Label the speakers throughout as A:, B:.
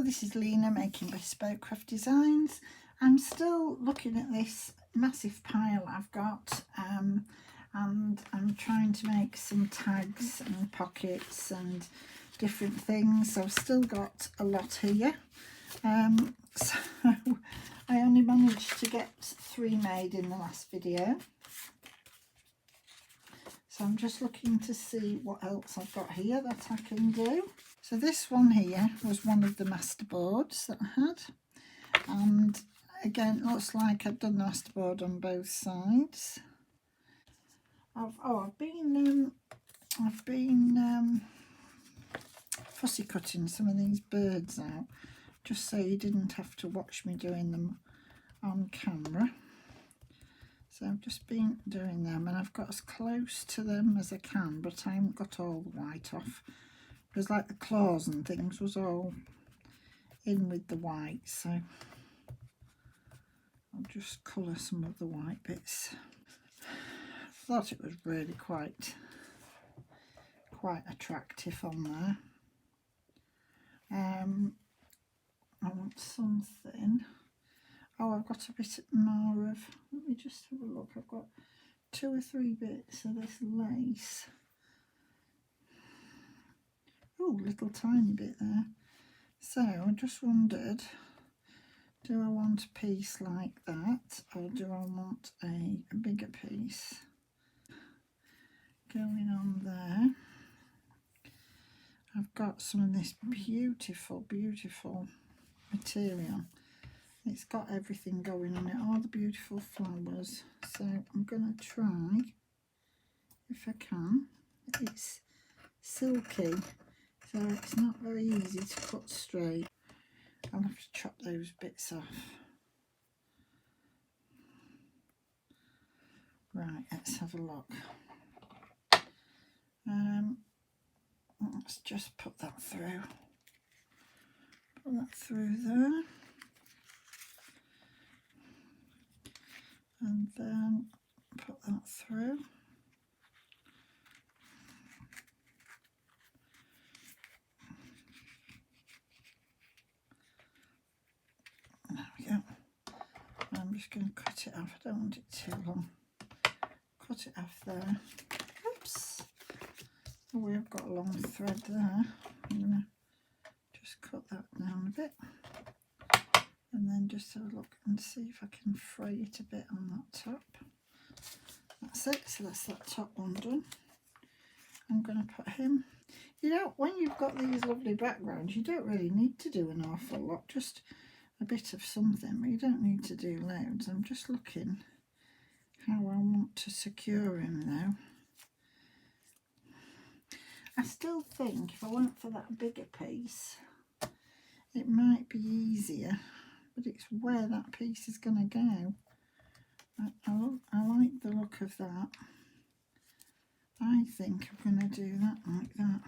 A: Hello, this is Lena making Bespoke Craft Designs. I'm still looking at this massive pile I've got and I'm trying to make some tags and pockets and different things. So I've still got a lot here. So I only managed to get 3 made in the last video. So I'm just looking to see what else I've got here that I can do. So this one here was one of the master boards that I had, and again it looks like I've done the master board on both sides. I've been fussy cutting some of these birds out just so you didn't have to watch me doing them on camera. So I've just been doing them and I've got as close to them as I can, but I haven't got all the white off. Because like the claws and things was all in with the white, so I'll just colour some of the white bits. I thought it was really quite attractive on there. I want something. Oh, I've got a bit more of, let me just have a look. I've got 2 or 3 bits of this lace. Oh, little tiny bit there. So I just wondered, do I want a piece like that, or do I want a bigger piece going on there? I've got some of this beautiful material. It's got everything going on it, all the beautiful flowers. So I'm going to try, if I can. It's silky, so it's not very easy to cut straight. I'll have to chop those bits off. Right, let's have a look. Let's just put that through. Put that through there. And then put that through. There we go. I'm just going to cut it off. I don't want it too long. Cut it off there. Oops. Oh, we've got a long thread there. I'm going to just cut that down a bit. And then just have a look and see if I can fray it a bit on that top. That's it. So that's that top one done. I'm going to put him. You know, when you've got these lovely backgrounds, you don't really need to do an awful lot. Just a bit of something, but you don't need to do loads. I'm just looking how I want to secure him now. I still think if I went for that bigger piece, it might be easier, but it's where that piece is going to go. I like the look of that. I think I'm going to do that like that.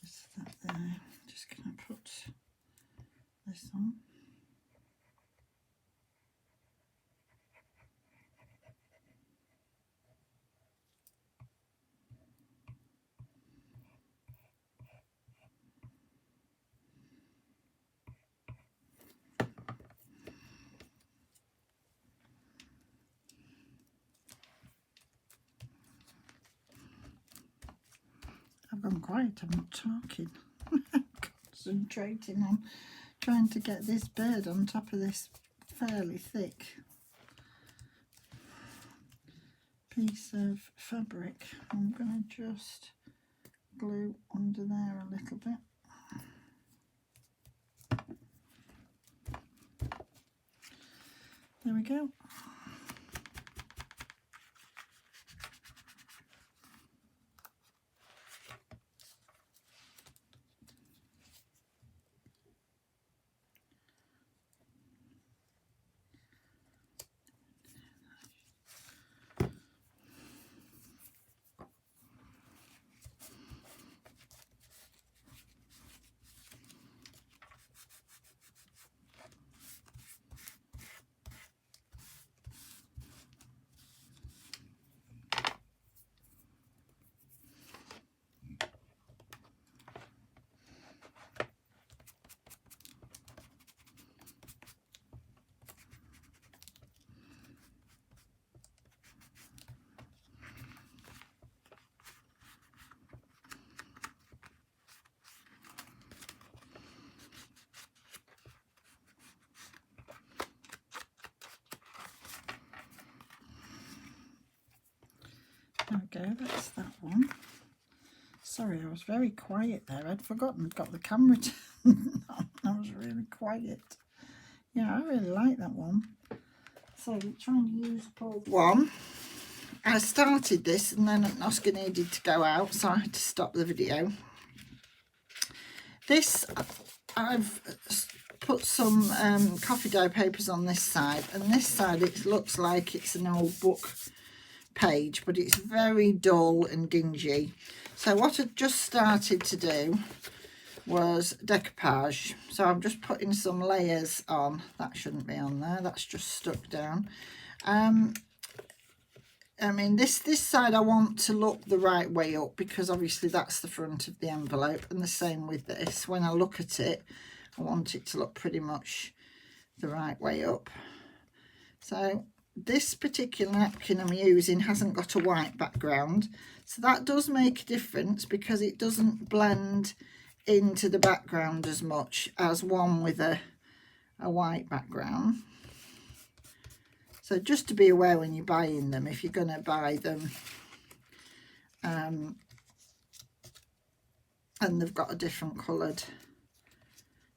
A: Just that there. Just going to put this on. I've gone quiet, I'm not talking. Concentrating on trying to get this bird on top of this fairly thick piece of fabric. I'm going to just glue under there a little bit. There we go. go, that's that one. Sorry, I was very quiet there. I'd forgotten I'd got the camera turned on. I was really quiet. Yeah, I really like that one. So trying to use both. One, I started this and then Oscar needed to go out, so I had to stop the video. This, I've put some coffee dough papers on this side, and this side it looks like it's an old book page, but it's very dull and dingy. So what I just started to do was decoupage. So I'm just putting some layers on. That shouldn't be on there, that's just stuck down. I mean, this side I want to look the right way up, because obviously that's the front of the envelope, and the same with this. When I look at it, I want it to look pretty much the right way up. So this particular napkin I'm using hasn't got a white background, so that does make a difference because it doesn't blend into the background as much as one with a white background. So just to be aware when you're buying them, if you're going to buy them and they've got a different coloured,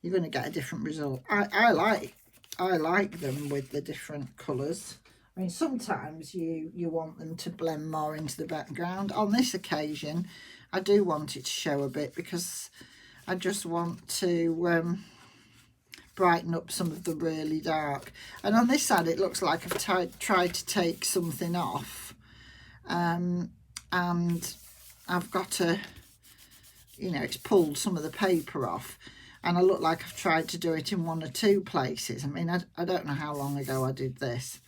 A: you're going to get a different result. I like them with the different colours. I mean, sometimes you want them to blend more into the background. On this occasion, I do want it to show a bit because I just want to brighten up some of the really dark. And on this side, it looks like I've tried to take something off, and I've got to, you know, it's pulled some of the paper off, and I look like I've tried to do it in one or two places. I mean, I don't know how long ago I did this.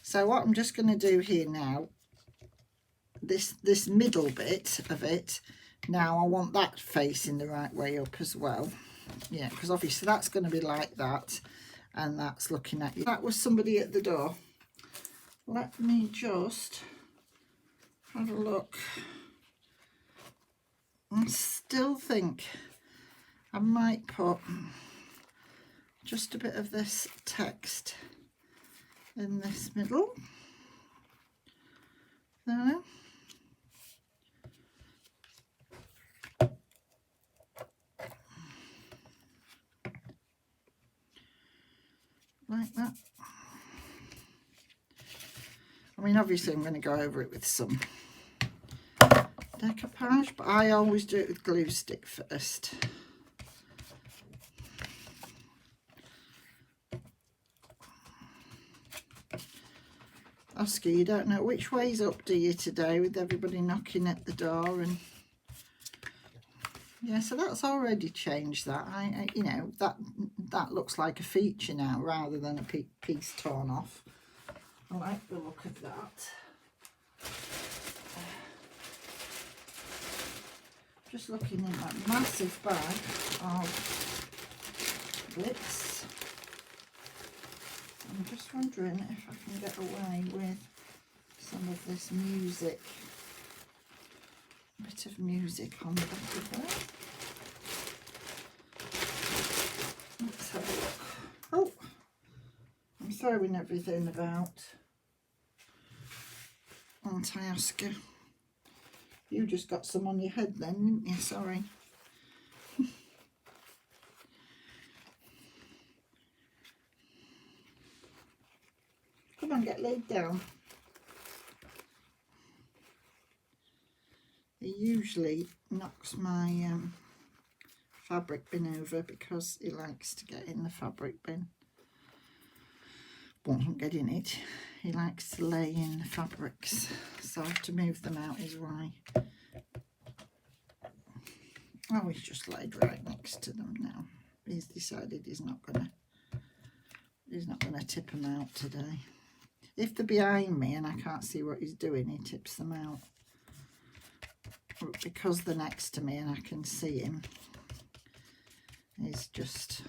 A: So what I'm just going to do here now, this middle bit of it, now I want that facing the right way up as well. Yeah, because obviously that's going to be like that, and that's looking at you. That was somebody at the door. Let me just have a look. I still think I might put just a bit of this text in this middle there. Like that. I mean, obviously I'm going to go over it with some decoupage, but I always do it with glue stick first. Oscar, you don't know which way's up, do you, today, with everybody knocking at the door? And yeah, so that's already changed that. I you know, that looks like a feature now rather than a piece torn off. I like the look of that. Just looking in that massive bag of glitz. I'm just wondering if I can get away with some of this music. A bit of music on the back of there. Let's have a look. Oh, I'm throwing everything about. Aren't I, Oscar? You just got some on your head then, didn't you? Sorry. Come on, get laid down. He usually knocks my fabric bin over because he likes to get in the fabric bin. Won't get in it. He likes to lay in the fabrics, so I have to move them out is why. Oh, he's just laid right next to them now. He's decided he's not gonna tip them out today. If they're behind me and I can't see what he's doing, he tips them out. But because they're next to me and I can see him, he's just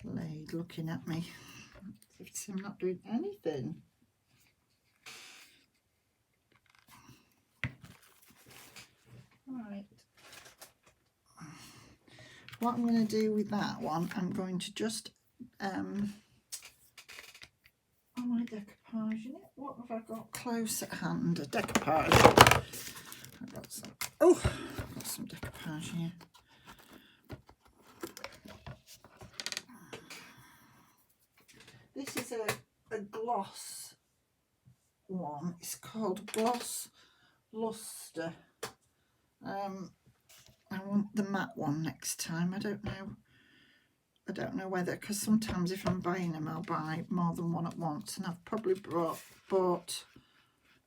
A: laid looking at me. It's him not doing anything. Right. What I'm going to do with that one, I'm going to just oh, my decoupage in it. what have I got close at hand? A decoupage. I've got some. Oh, I've got some decoupage here. This is a gloss one. It's called Gloss Luster. I want the matte one next time. I don't know whether, because sometimes if I'm buying them I'll buy more than one at once, and I've probably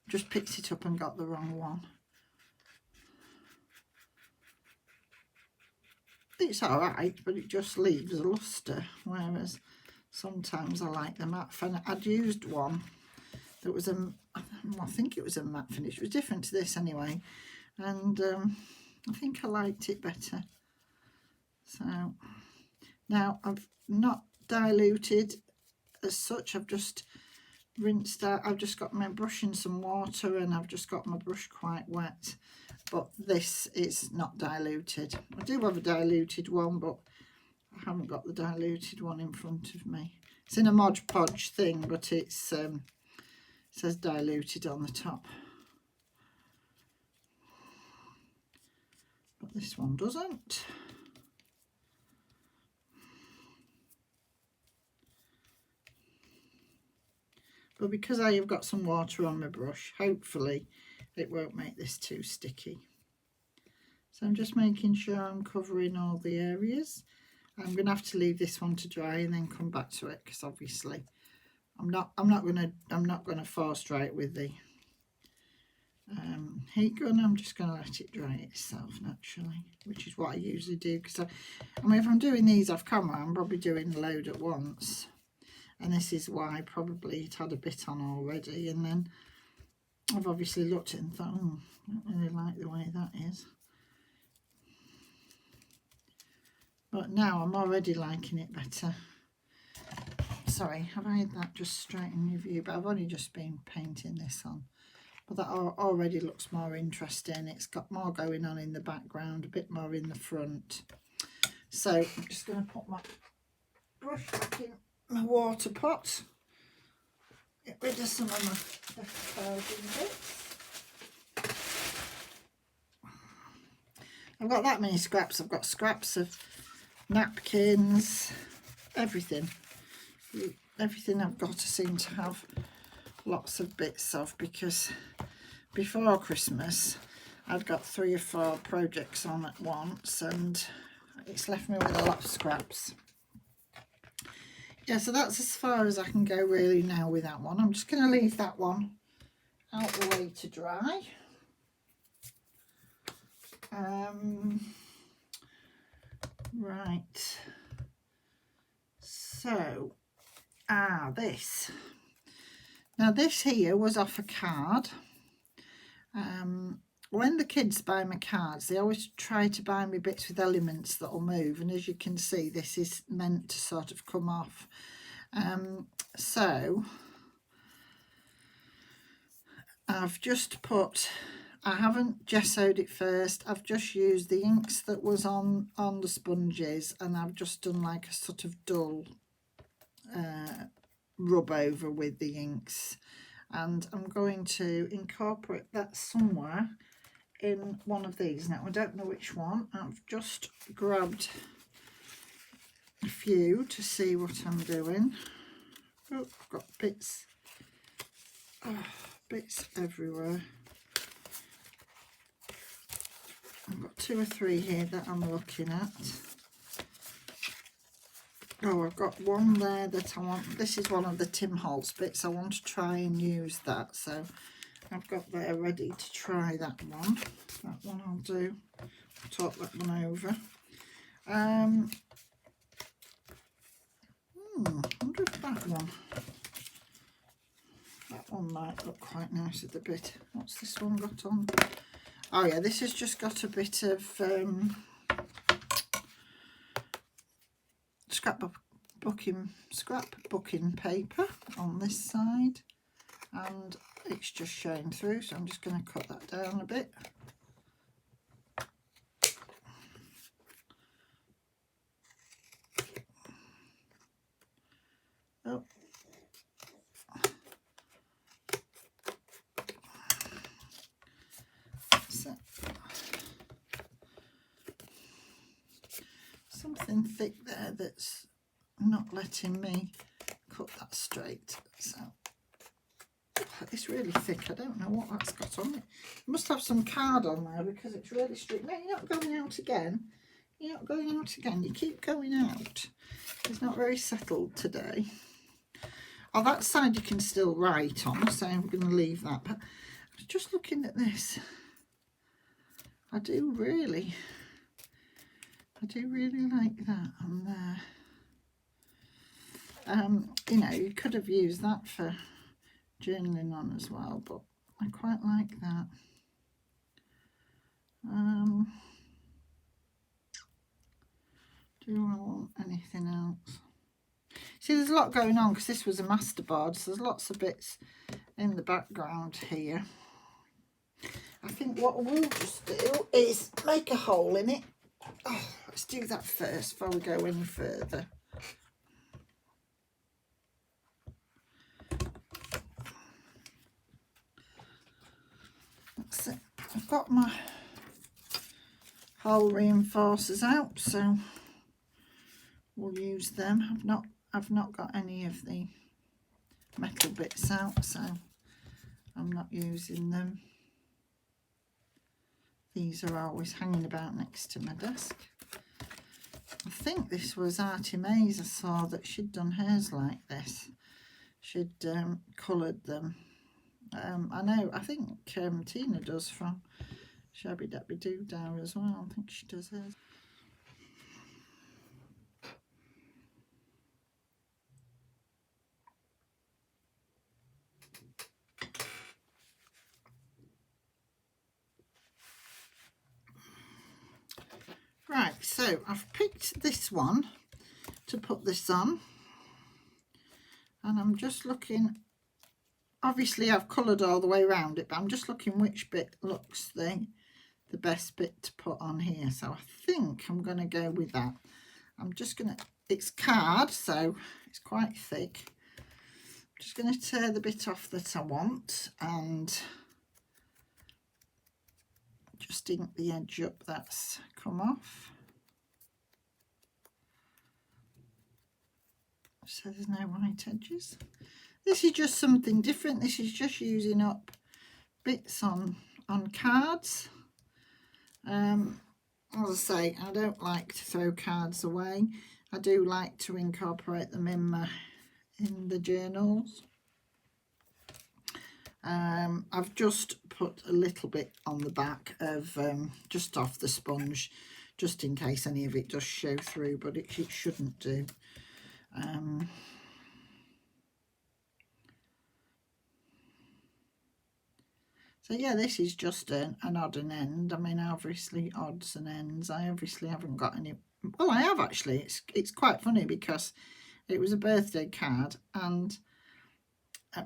A: just picked it up and got the wrong one. It's alright, but it just leaves a luster, whereas sometimes I like the matte finish. I'd used one that was I think it was a matte finish. It was different to this anyway, and I think I liked it better. So now I've not diluted as such. I've just rinsed out. I've just got my brush in some water, and I've just got my brush quite wet. But this is not diluted. I do have a diluted one, but I haven't got the diluted one in front of me. It's in a Mod Podge thing, but it says diluted on the top. But this one doesn't. But because I have got some water on my brush, hopefully it won't make this too sticky. So I'm just making sure I'm covering all the areas. I'm going to have to leave this one to dry and then come back to it, because obviously I'm not going to force dry it with the heat gun. I'm just going to let it dry itself naturally, which is what I usually do, because I mean, if I'm doing these off camera, I'm probably doing a load at once. And this is why probably it had a bit on already, and then I've obviously looked at it and thought, oh, I don't really like the way that is. But now I'm already liking it better. Sorry, have I had that just straight in your view? But I've only just been painting this on. But that already looks more interesting. It's got more going on in the background, a bit more in the front. So I'm just going to put my brush back in my water pot, get rid of some of my decoupaging bits. I've got that many scraps. I've got scraps of napkins, everything I've got to seem to have lots of bits of, because before Christmas I'd got 3 or 4 projects on at once, and it's left me with a lot of scraps. Yeah, so that's as far as I can go really now with that one. I'm just going to leave that one out the way to dry. Right. So, this. Now this here was off a card. When the kids buy me cards, they always try to buy me bits with elements that will move, and as you can see, this is meant to sort of come off. So I've just put, I haven't gessoed it first, I've just used the inks that was on the sponges, and I've just done like a sort of dull rub over with the inks, and I'm going to incorporate that somewhere in one of these. Now I don't know which one. I've just grabbed a few to see what I'm doing. Oh, I've got bits everywhere. I've got 2 or 3 here that I'm looking at. Oh, I've got one there that I want. This is one of the Tim Holtz bits. I want to try and use that, so I've got there ready to try that one. That one I'll do. I'll talk that one over. I wonder if that one might look quite nice at the bit. What's this one got on? Oh yeah, this has just got a bit of scrapbooking paper on this side, and it's just showing through, so I'm just going to cut that down a bit. Oh, something thick there that's not letting me cut that straight. So it's really thick. I don't know what that's got on it. It must have some card on there because it's really strict. No, you're not going out again. You're not going out again. You keep going out. It's not very settled today. Oh, that side you can still write on, so I'm going to leave that. But I was just looking at this. I do really like that on there. You know, you could have used that for journaling on as well, but I quite like that. Do I want anything else? See, there's a lot going on because this was a masterboard, so there's lots of bits in the background here. I think what we'll just do is make a hole in it. Oh, let's do that first before we go any further. That's it. I've got my hole reinforcers out, so we'll use them. I've not got any of the metal bits out, so I'm not using them. These are always hanging about next to my desk. I think this was Artie Mays. I saw that she'd done hers like this. She'd coloured them. I think Tina does from Shabby Dabby Doo-Dah as well. I think she does hers. Right, so I've picked this one to put this on, and I'm just looking. Obviously I've coloured all the way around it, but I'm just looking which bit looks the best bit to put on here. So I think I'm going to go with that. I'm just going to, it's card, so it's quite thick. I'm just going to tear the bit off that I want and just ink the edge up that's come off. So there's no white edges. This is just something different. This is just using up bits on cards. As I say, I don't like to throw cards away. I do like to incorporate them in the journals. I've just put a little bit on the back of just off the sponge, just in case any of it does show through, but it shouldn't do. So yeah, this is just an odd and end. I mean, obviously odds and ends. I obviously haven't got any. Well, I have actually. It's quite funny because it was a birthday card and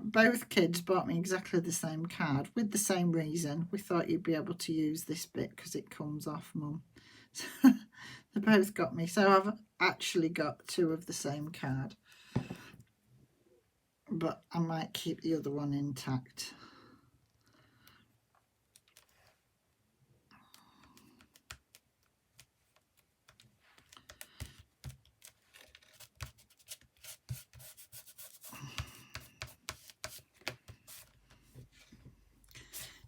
A: both kids bought me exactly the same card with the same reason. We thought you'd be able to use this bit because it comes off, Mum. So they both got me. So I've actually got two of the same card. But I might keep the other one intact.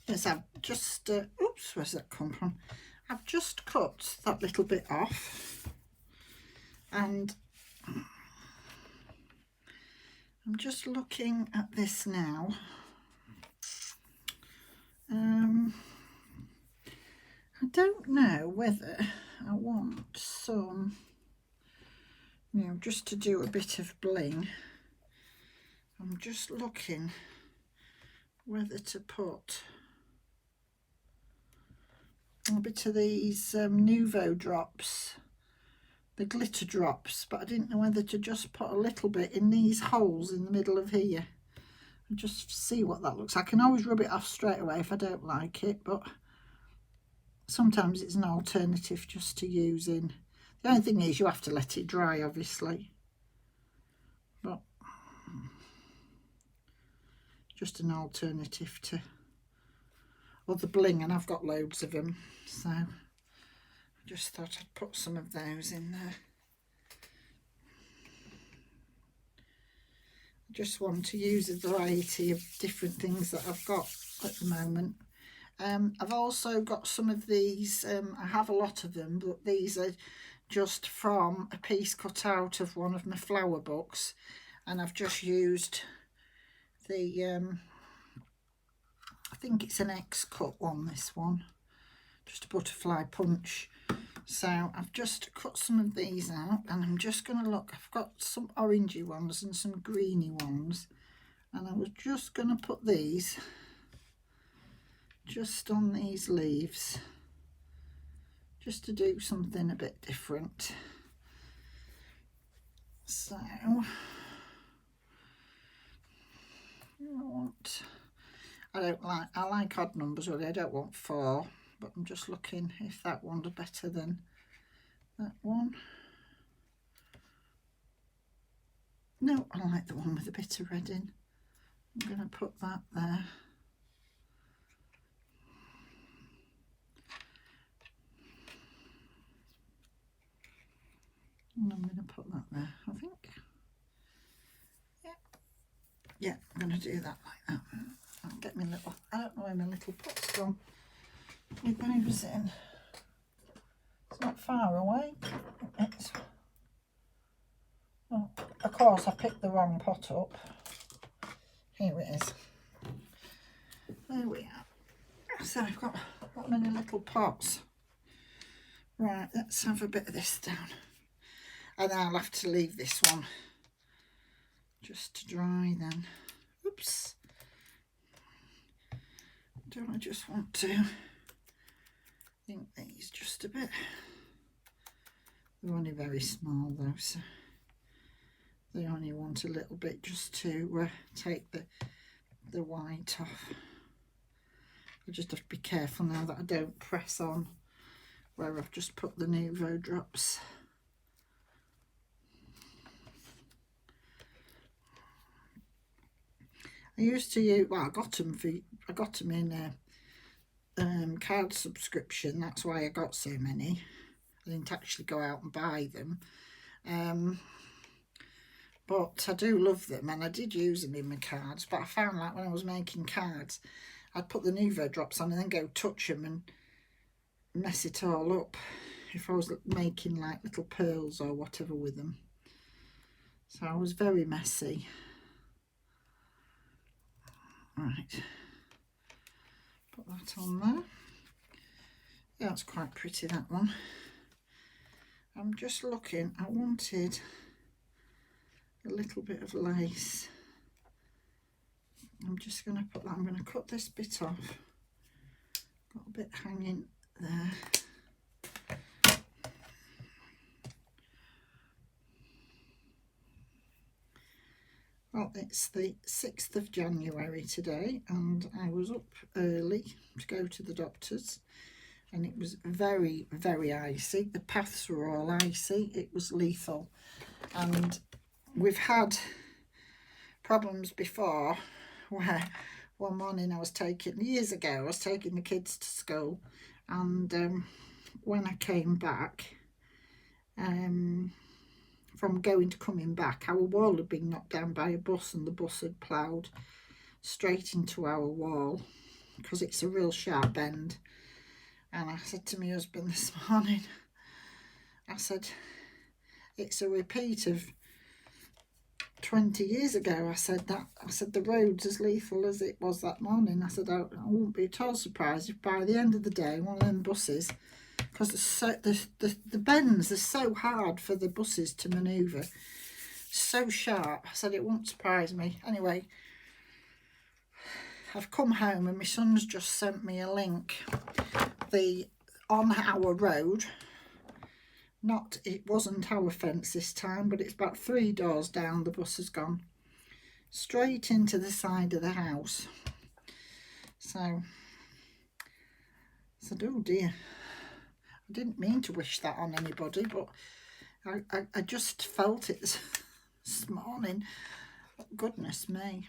A: Yes, I've just, oops, where's that come from? I've just cut that little bit off and I'm just looking at this now. I don't know whether I want some, you know, just to do a bit of bling. I'm just looking whether to put a bit of these Nouveau drops, the glitter drops, but I didn't know whether to just put a little bit in these holes in the middle of here and just see what that looks like. I can always rub it off straight away if I don't like it, but sometimes it's an alternative just to use in. The only thing is you have to let it dry, obviously, but just an alternative to other bling, and I've got loads of them, so I just thought I'd put some of those in there. I just want to use a variety of different things that I've got at the moment. I've also got some of these, I have a lot of them, but these are just from a piece cut out of one of my flower books, and I've just used the, I think it's an X-cut one, this one, just a butterfly punch. So I've just cut some of these out, and I'm just going to look, I've got some orangey ones and some greeny ones, and I was just going to put these just on these leaves, just to do something a bit different. So I like odd numbers really. I don't want 4, but I'm just looking if that one's better than that one. No, I like the one with a bit of red in. I'm going to put that there. And I'm going to put that there, I think. Yeah, I'm going to do that like that. I'll get my little, I don't know where my little pot's gone. With those in. It's not far away. It's, oh, of course I picked the wrong pot up. Here it is. There we are. So I've got that many little pots. Right, let's have a bit of this down. And then I'll have to leave this one just to dry then. Oops. Don't I just want to think these just a bit. They're only very small though, so they only want a little bit just to take the white off. I just have to be careful now that I don't press on where I've just put the Nuvo drops. I used to use, well, I got them in a card subscription. That's why I got so many. I didn't actually go out and buy them. But I do love them, and I did use them in my cards. But I found like when I was making cards, I'd put the Nuvo drops on and then go touch them and mess it all up if I was making like little pearls or whatever with them. So I was very messy. Right, put that on there. Yeah, that's quite pretty, that one. I'm just looking, I wanted a little bit of lace. I'm just going to put that, I'm going to cut this bit off. Got a bit hanging there. Well, it's the 6th of January today, and I was up early to go to the doctor's, and it was very, very icy. The paths were all icy. It was lethal. And we've had problems before where one morning years ago, I was taking the kids to school, and when I came back, from coming back, our wall had been knocked down by a bus, and the bus had ploughed straight into our wall because it's a real sharp bend. And I said to my husband this morning, I said, it's a repeat of 20 years ago. I said the road's as lethal as it was that morning. I said I wouldn't be at all surprised if by the end of the day one of them buses, because the bends are so hard for the buses to manoeuvre, so sharp. I said it wouldn't surprise me. Anyway, I've come home and my son's just sent me a link. On our road, it wasn't our fence this time, but it's about 3 doors down, the bus has gone straight into the side of the house. So I said, oh dear, I didn't mean to wish that on anybody, but I just felt it this morning. Goodness me.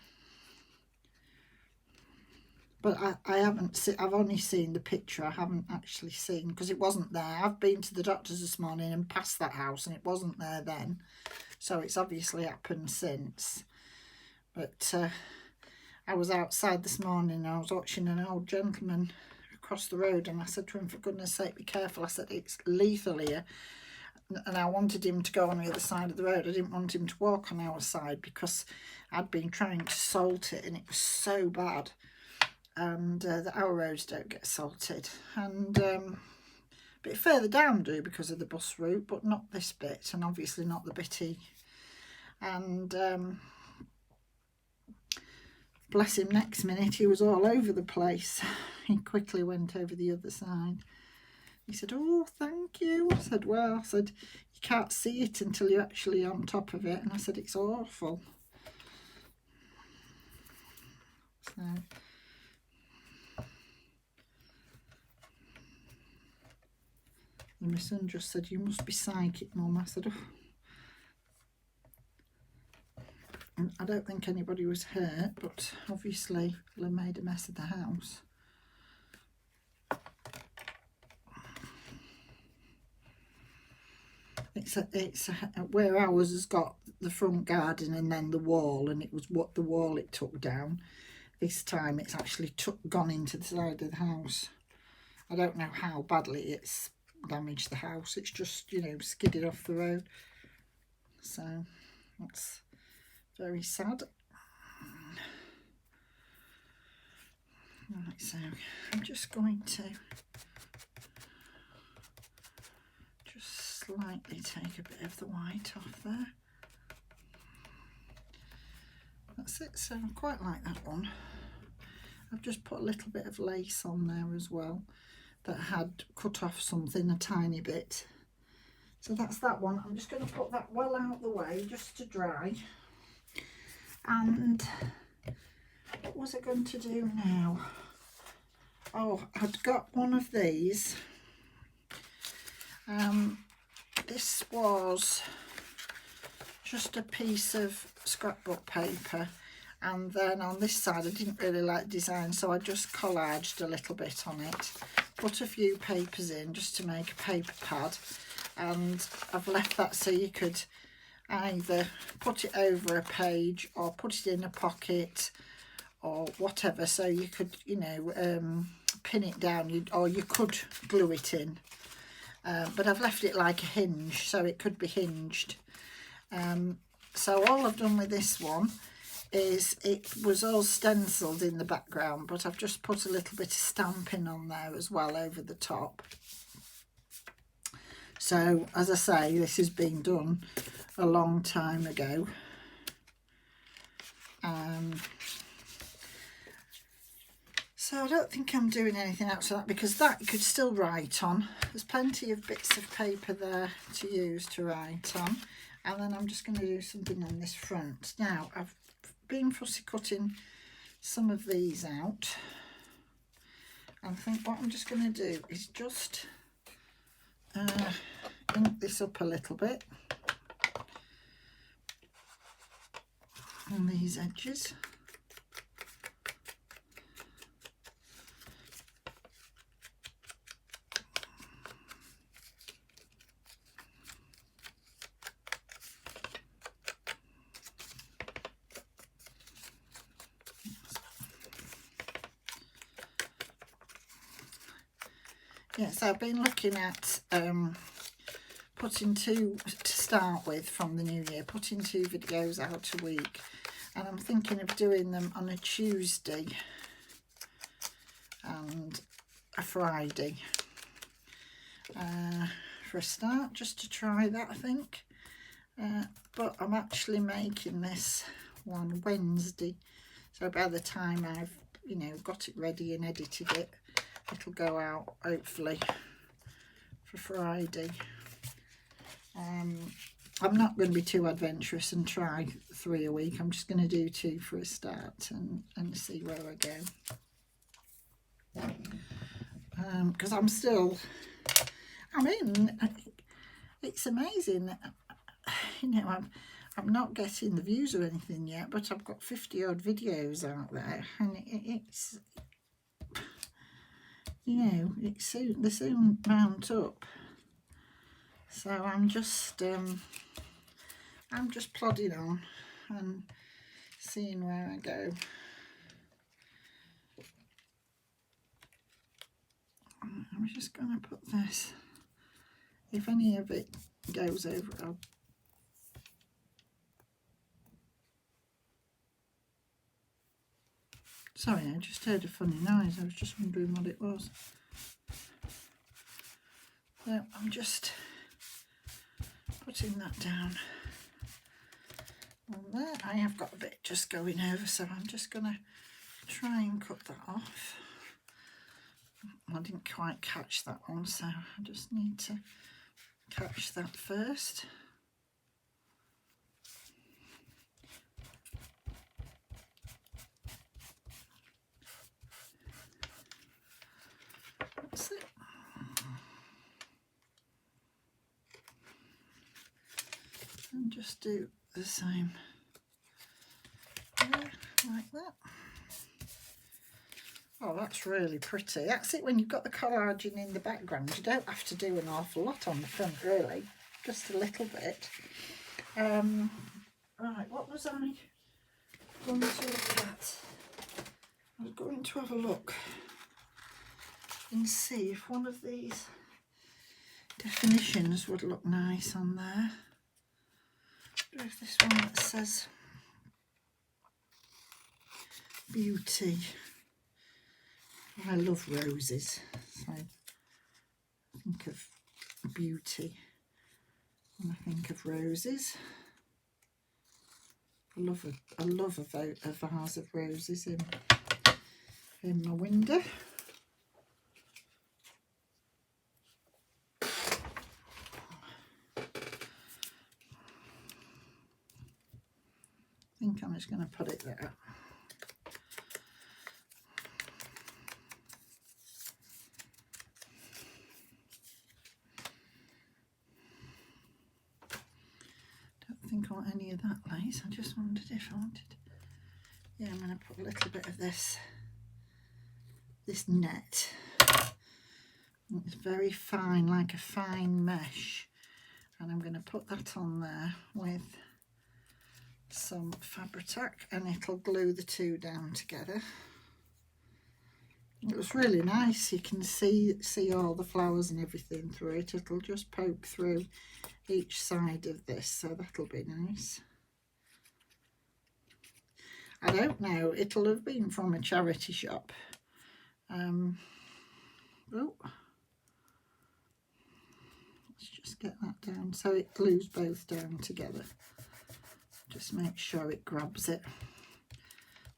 A: but I haven't seen, I've only seen the picture. I haven't actually seen, because it wasn't there. I've been to the doctor's this morning and passed that house and it wasn't there then. So it's obviously happened since. But I was outside this morning and I was watching an old gentleman across the road, and I said to him, for goodness sake, be careful. I said, it's lethal here. And I wanted him to go on the other side of the road. I didn't want him to walk on our side because I'd been trying to salt it and it was so bad. And our roads don't get salted. And a bit further down do because of the bus route, but not this bit, and obviously not the bitty. And bless him, next minute he was all over the place. He quickly went over the other side. He said, oh, thank you. I said, well, you can't see it until you're actually on top of it. And I said, it's awful. So, and my son just said, you must be psychic, Mum. I said, oh. And I don't think anybody was hurt, but obviously they made a mess of the house. It's where ours has got the front garden and then the wall, and it was what the wall it took down. This time it's actually gone into the side of the house. I don't know how badly it's damaged the house. It's just, you know, skidded off the road. So that's very sad. Right, so I'm just going to slightly take a bit of the white off there. That's it. So I quite like that one. I've just put a little bit of lace on there as well that had cut off something a tiny bit. So that's that one. I'm just going to put that well out the way just to dry. And what was I going to do now? Oh, I'd got one of these. This was just a piece of scrapbook paper, and then on this side I didn't really like design, so I just collaged a little bit on it, put a few papers in just to make a paper pad, and I've left that so you could either put it over a page or put it in a pocket or whatever, so you could, you know, pin it down, or you could glue it in. But I've left it like a hinge, so it could be hinged. So all I've done with this one is it was all stenciled in the background, but I've just put a little bit of stamping on there as well over the top. So as I say, this has been done a long time ago. So I don't think I'm doing anything else with that, because that you could still write on. There's plenty of bits of paper there to use to write on. And then I'm just going to do something on this front. Now, I've been fussy cutting some of these out. I think what I'm just going to do is just ink this up a little bit on these edges. Yes, I've been looking at putting to start with from the new year, putting 2 videos out a week, and I'm thinking of doing them on a Tuesday and a Friday for a start, just to try that, I think. But I'm actually making this one Wednesday, so by the time I've, you know, got it ready and edited it, it'll go out hopefully for Friday. I'm not going to be too adventurous and try 3 a week. I'm just going to do 2 for a start and see where I go. Because I'm still, I mean, it's amazing. You know, I'm not getting the views or anything yet, but I've got 50 odd videos out there, and you know, they soon mount up. So I'm just plodding on and seeing where I go. I'm just going to put this, if any of it goes over, sorry, I just heard a funny noise. I was just wondering what it was. So I'm just putting that down on there. I have got a bit just going over, so I'm just going to try and cut that off. I didn't quite catch that one, so I just need to catch that first. That's it. And just do the same there, like that. Oh, that's really pretty. That's it when you've got the collaging in the background. You don't have to do an awful lot on the front, really. Just a little bit. Right, what was I going to look at? I was going to have a look and see if one of these definitions would look nice on there. If this one that says beauty. I love roses, so I think of beauty when I think of roses. I love a vase of roses in my window. I think I'm just going to put it there. Don't think I want any of that lace. I just wondered if I wanted. Yeah, I'm going to put a little bit of this net. It's very fine, like a fine mesh, and I'm going to put that on there with some Fabri-Tac, and it'll glue the two down together. It was really nice. You can see all the flowers and everything through it. It'll just poke through each side of this, so that'll be nice. I don't know, it'll have been from a charity shop. Oh, let's just get that down so it glues both down together. Just make sure it grabs it,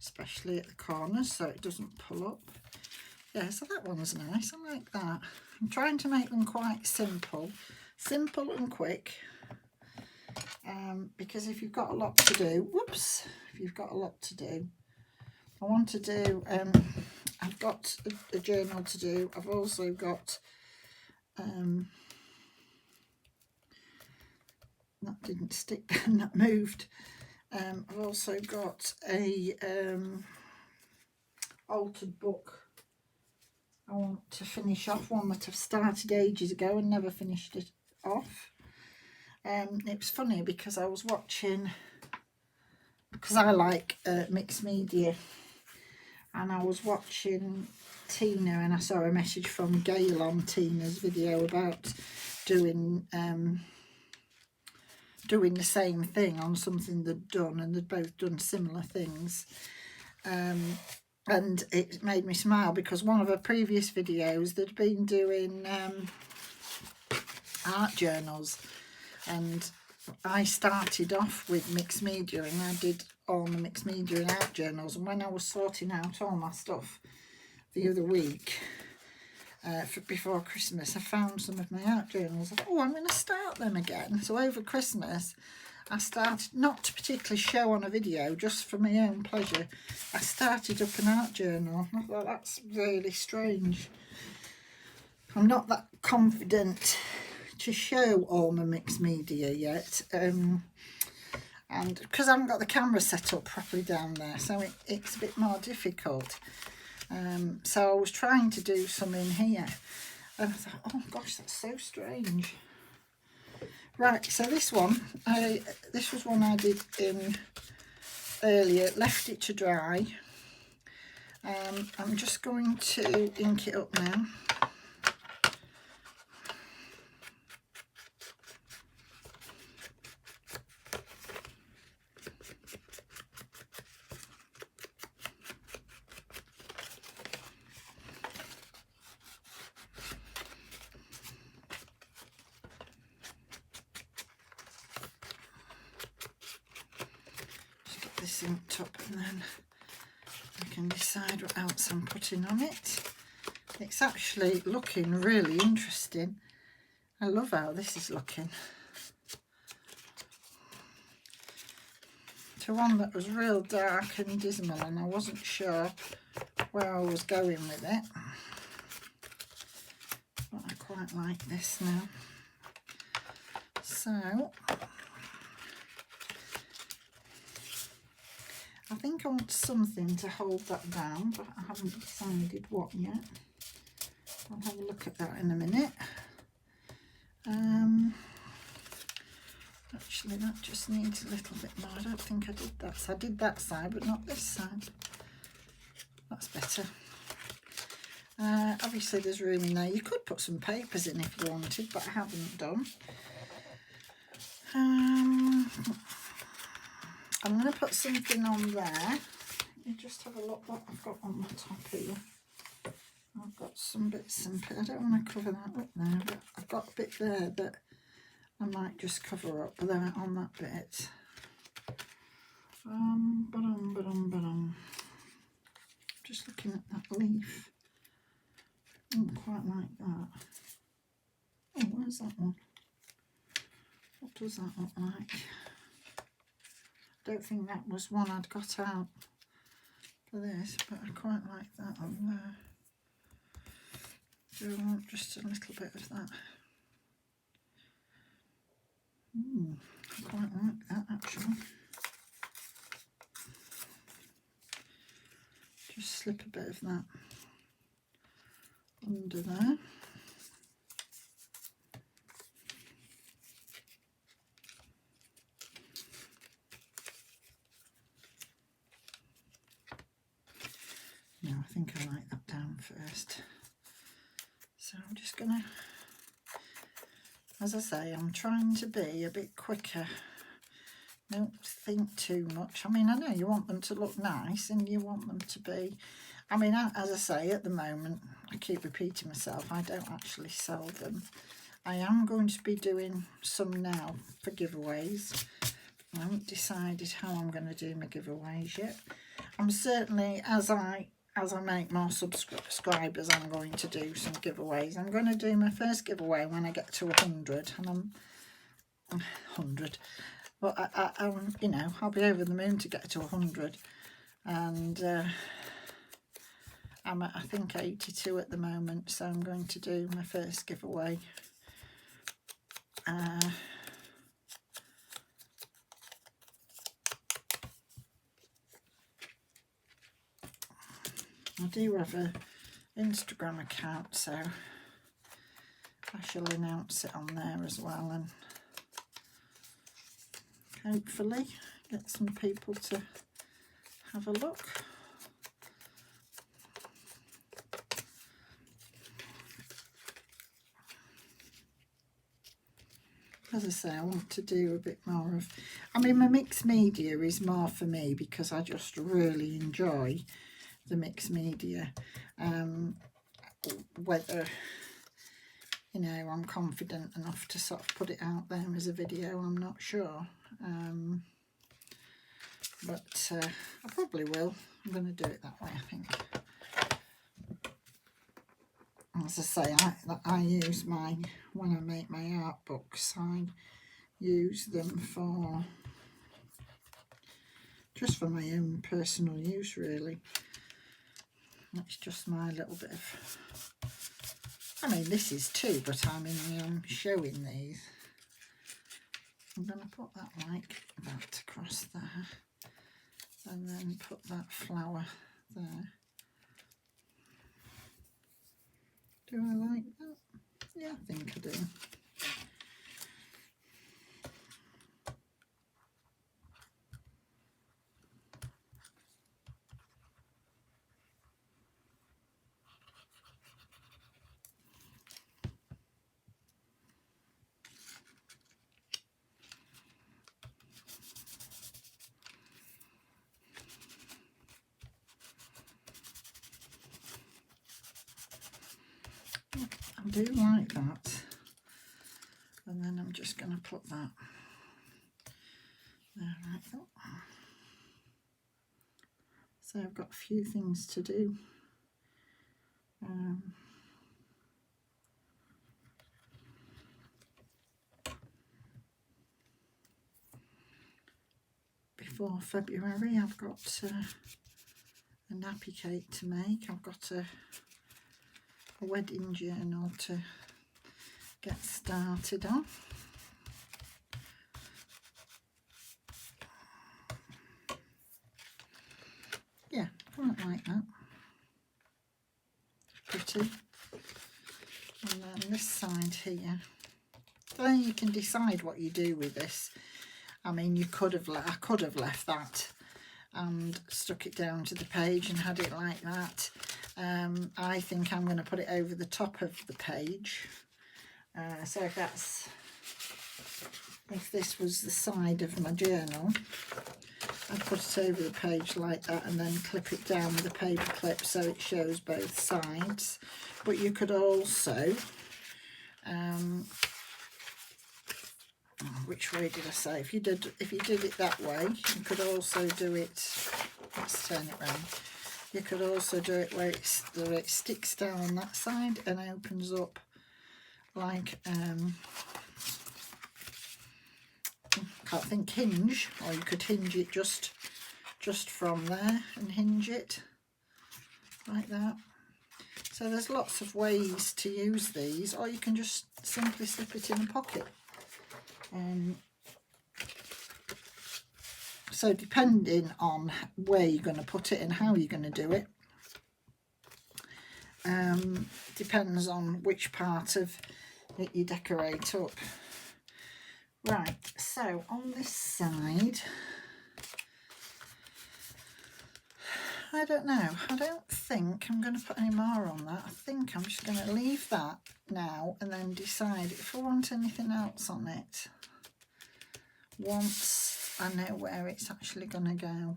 A: especially at the corners, so it doesn't pull up. Yeah, so that one's nice. I like that. I'm trying to make them quite simple and quick, because if you've got a lot to do, if you've got a lot to do, I want to do, I've got a journal to do. I've also got, that didn't stick down, that moved. I've also got a altered book I want to finish off, one that I've started ages ago and never finished it off. It was funny because I was watching, because I like mixed media, and I was watching Tina, and I saw a message from Gail on Tina's video about doing the same thing on something they'd done, and they'd both done similar things. And it made me smile because one of her previous videos, they'd been doing art journals, and I started off with mixed media, and I did all the mixed media and art journals. And when I was sorting out all my stuff the other week, before Christmas, I found some of my art journals. I thought, oh, I'm going to start them again. So over Christmas, I started, not to particularly show on a video, just for my own pleasure, I started up an art journal. I thought, that's really strange. I'm not that confident to show all my mixed media yet, and because I haven't got the camera set up properly down there, so it's a bit more difficult. So I was trying to do some in here, and I thought, oh gosh, that's so strange. Right, so this one, this was one I did in earlier, left it to dry. I'm just going to ink it up now. Just get this inked up and then I can decide what else I'm putting on it. It's actually looking really interesting. I love how this is looking. To one that was real dark and dismal, and I wasn't sure where I was going with it. But I quite like this now. So I think I want something to hold that down, but I haven't decided what yet. I'll have a look at that in a minute. Actually, that just needs a little bit more. I don't think I did that. So I did that side, but not this side. That's better. Obviously, there's room in there. You could put some papers in if you wanted, but I haven't done. I'm going to put something on there. You just have a look what I've got on the top here. I've got some bits and I don't want to cover that up now, but I've got a bit there that I might just cover up there on that bit. Just looking at that leaf. Oh, quite like that. Oh, where's that one? What does that look like? Don't think that was one I'd got out for this, but I quite like that on there. Do I want just a little bit of that? I quite like that actually. Just slip a bit of that under there. No, I think I like that down first. So I'm just gonna, as I say, I'm trying to be a bit quicker. Don't think too much. I mean, I know you want them to look nice and you want them to be, I mean, as I say, at the moment, I keep repeating myself, I don't actually sell them. I am going to be doing some now for giveaways. I haven't decided how I'm going to do my giveaways yet. I'm certainly, as I make more subscribers, I'm going to do some giveaways. I'm going to do my first giveaway when I get to 100, and I'm 100. But I'm, you know, I'll be over the moon to get to 100, and I'm at, I think, 82 at the moment. So I'm going to do my first giveaway. I do have an Instagram account, so I shall announce it on there as well, and hopefully get some people to have a look. As I say, I want to do a bit more of, I mean, my mixed media is more for me because I just really enjoy the mixed media. Whether, you know, I'm confident enough to sort of put it out there as a video, I'm not sure. But I probably will. I'm going to do it that way, I think. As I say, I use mine when I make my art books. I use them for just for my own personal use, really. That's just my little bit of, I mean, this is too, but I mean, I'm showing these. I'm going to put that like that across there, and then put that flower there. Do I like that? Yeah, I think I do. I do like that. And then I'm just going to put that there like that. So I've got a few things to do. Before February, I've got a nappy cake to make. I've got a wedding journal to get started on. Yeah, quite like that. Pretty. And then this side here. Then you can decide what you do with this. I mean, I could have left that and stuck it down to the page and had it like that. I think I'm going to put it over the top of the page. So if this was the side of my journal, I'd put it over the page like that and then clip it down with a paper clip so it shows both sides. But you could also, which way did I say? If you did it that way, you could also do it. Let's turn it round. You could also do it where it sticks down on that side and opens up like can't think hinge, or you could hinge it just from there and hinge it like that. So there's lots of ways to use these, or you can just simply slip it in a pocket. So depending on where you're going to put it and how you're going to do it, depends on which part of it you decorate up. Right, so on this side, I don't know. I don't think I'm going to put any more on that. I think I'm just going to leave that now and then decide if I want anything else on it once I know where it's actually going to go.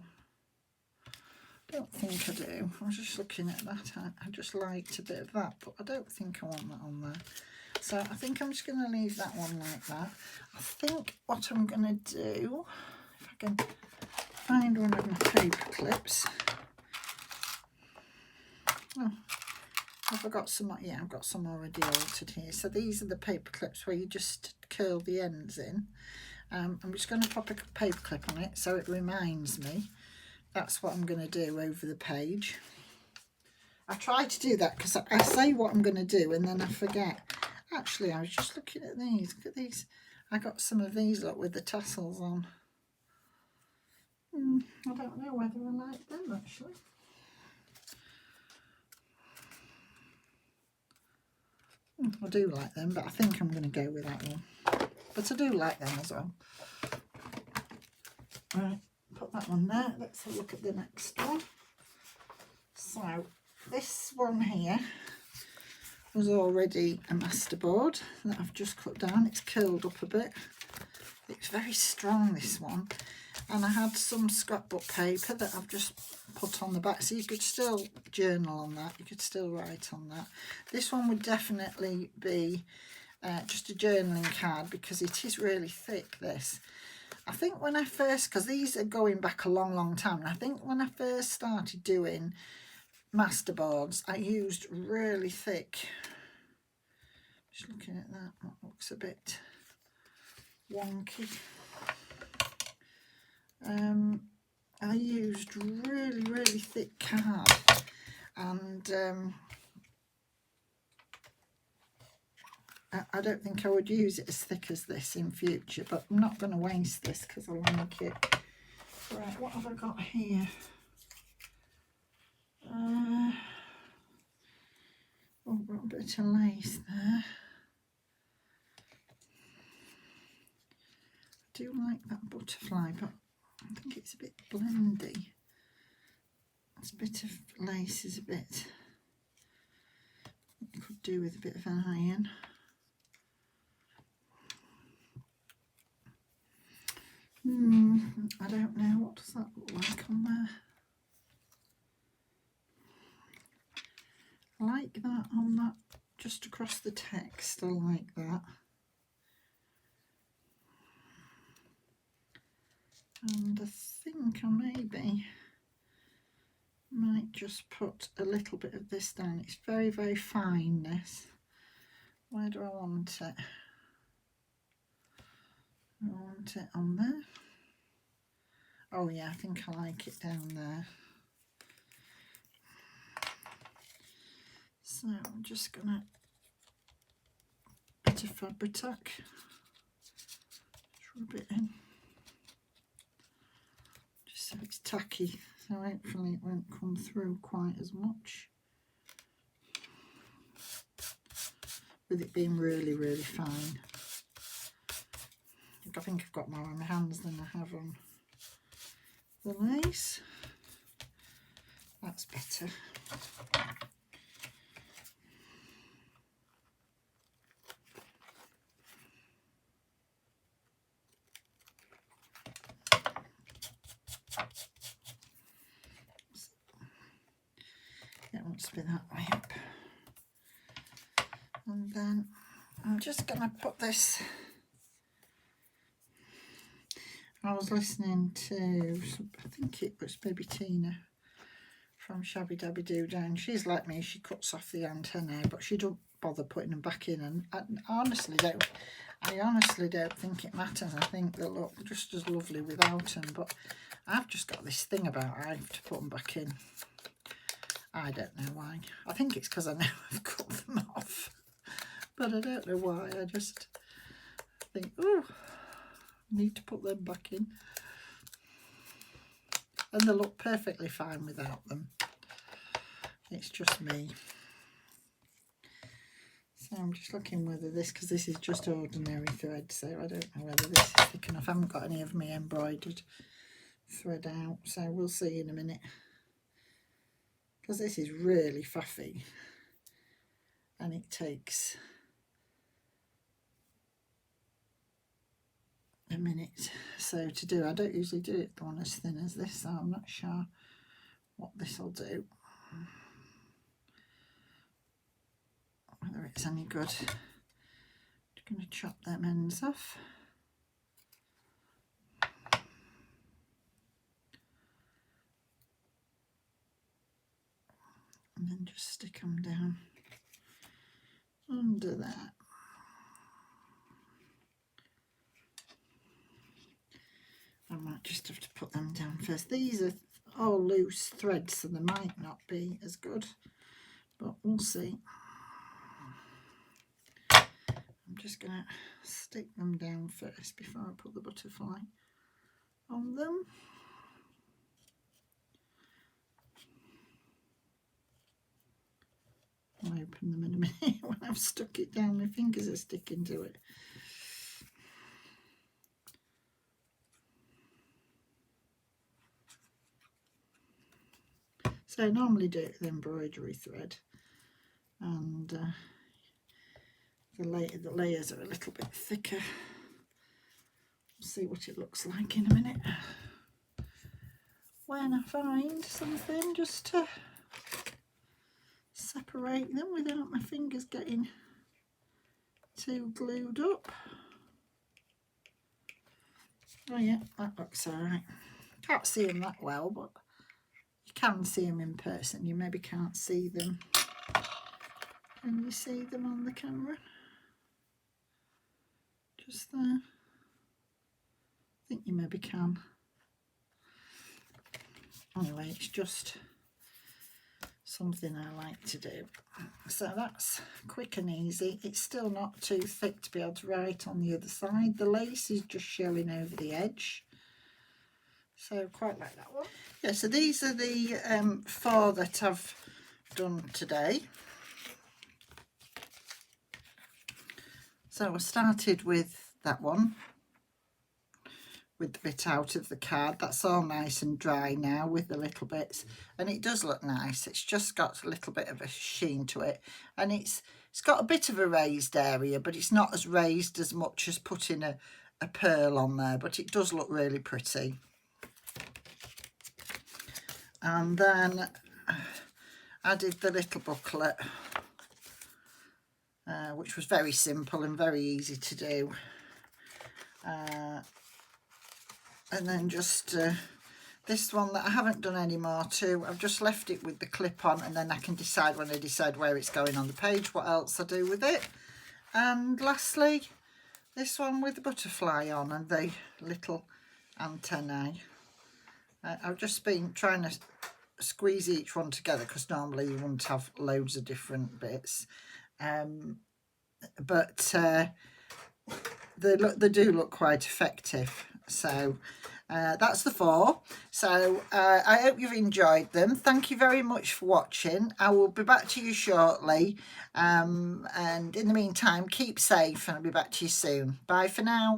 A: I don't think I do. I was just looking at that. I just liked a bit of that, but I don't think I want that on there. So I think I'm just going to leave that one like that. I think what I'm going to do, if I can find one of my paper clips. Oh, have I got some? Yeah, I've got some already altered here. So these are the paper clips where you just curl the ends in. I'm just going to pop a paper clip on it so it reminds me. That's what I'm going to do over the page. I try to do that because I say what I'm going to do and then I forget. Actually, I was just looking at these. Look at these. I got some of these up with the tassels on. I don't know whether I like them actually. I do like them, but I think I'm going to go with that one. But I do like them as well. Right, put that one there. Let's have a look at the next one. So this one here was already a masterboard that I've just cut down. It's curled up a bit. It's very strong, this one. And I had some scrapbook paper that I've just put on the back, so you could still journal on that, you could still write on that. This one would definitely be just a journaling card because it is really thick, this. I think when I first, because these are going back a long time, and I think when I first started doing masterboards, I used really thick. Just looking at that, that looks a bit wonky. I used really thick card, and I don't think I would use it as thick as this in future, but I'm not going to waste this because I like it. Right, what have I got here? Oh, got a bit of lace there. I do like that butterfly, but I think it's a bit blendy. This bit of lace is a bit, you could do with a bit of an iron. I don't know, what does that look like on there? I like that on that, just across the text, I like that. And I think I maybe might just put a little bit of this down. It's very, very fine, this. Where do I want it? I want it on there. Oh yeah, I think I like it down there. So I'm just gonna, bit of Fabri-Tac, rub it in, just so it's tacky, so hopefully it won't come through quite as much, with it being really, really fine. I think I've got more on my hands than I have on the lace. That's better. It wants to be that way up. And then I'm just going to put this. I was listening to, I think it was maybe Tina from Shabby Dabby Doo Down. She's like me, she cuts off the antennae, but she don't bother putting them back in. And I honestly don't think it matters. I think they look just as lovely without them. But I've just got this thing about I have to put them back in. I don't know why. I think it's because I know I've cut them off. But I don't know why. I just think, oh, need to put them back in. And they look perfectly fine without them. It's just me. So I'm just looking whether this, because this is just ordinary thread, so I don't know whether this is thick enough. I haven't got any of my embroidered thread out, so we'll see in a minute. Because this is really faffy. And it takes a minute so to do. I don't usually do it one as thin as this, so I'm not sure what this will do, whether it's any good. Just going to chop them ends off. And then just stick them down under that. I might just have to put them down first. These are all loose threads, so they might not be as good, but we'll see. I'm just going to stick them down first before I put the butterfly on them. I'll open them in a minute. When I've stuck it down, my fingers are sticking to it. So I normally do it with embroidery thread, and the layers are a little bit thicker. We'll see what it looks like in a minute when I find something just to separate them without my fingers getting too glued up. Oh yeah, that looks alright. Can't see them that well, but you can see them in person. You maybe can't see them. Can you see them on the camera? Just there. I think you maybe can. Anyway, it's just something I like to do. So that's quick and easy. It's still not too thick to be able to write on the other side. The lace is just showing over the edge. So quite like that one. Yeah, so these are the 4 that I've done today. So I started with that one, with the bit out of the card. That's all nice and dry now with the little bits, and it does look nice. It's just got a little bit of a sheen to it, and it's got a bit of a raised area, but it's not as raised as much as putting a pearl on there, but it does look really pretty. And then I did the little booklet, which was very simple and very easy to do. And then just this one that I haven't done any more to, I've just left it with the clip on, and then I can decide when I decide where it's going on the page, what else I do with it. And lastly, this one with the butterfly on and the little antennae. I've just been trying to squeeze each one together, because normally you wouldn't have loads of different bits, but they do look quite effective. So that's the 4. So I hope you've enjoyed them. Thank you very much for watching. I will be back to you shortly, and in the meantime, keep safe, and I'll be back to you soon. Bye for now.